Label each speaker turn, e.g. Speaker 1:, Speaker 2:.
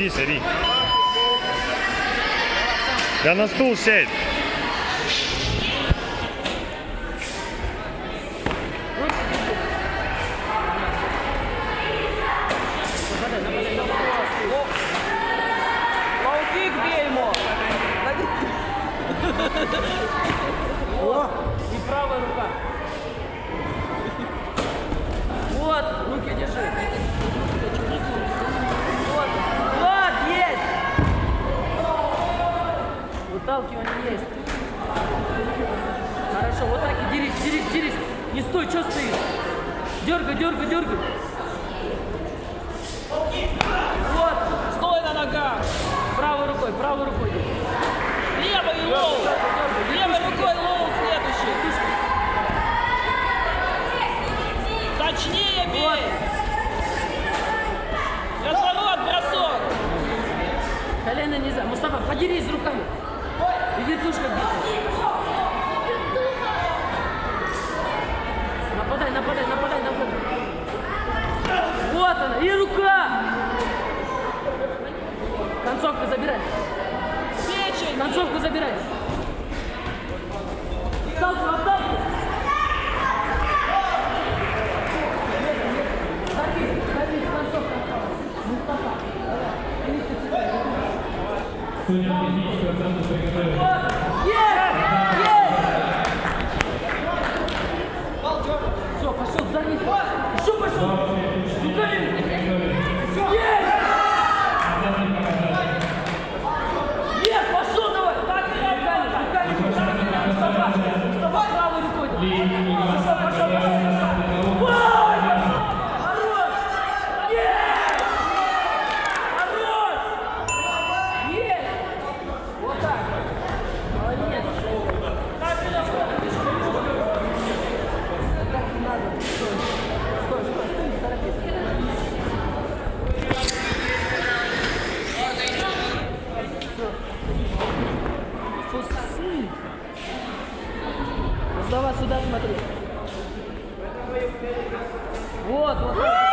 Speaker 1: садись, иди. Да на стул сядь.
Speaker 2: Паутик бей ему! О! И правая рука. Вот, руки держи. Вот, вот, есть! Выталкивание есть. Хорошо, вот так и дерись. Не стой, что стоишь? Дергай. Вот, стой на ногах. Правой рукой. Левой лоу. Левой рукой лоу следующий. Точнее бей. Вот. Разворот, бросок. Колено нельзя. Мустафа, подерись руками. И вертушка где-то. Нападай. Вот она. И рука. Концовку забирай. Концовку забирай. Отталкивай. Концовка осталась. Мустафа. Все, пошел, зарись. Еще пошел. Есть, пошел давай. Так, руками. Мустафа, правой рукой. Пошел. Давай сюда смотри. Вот так.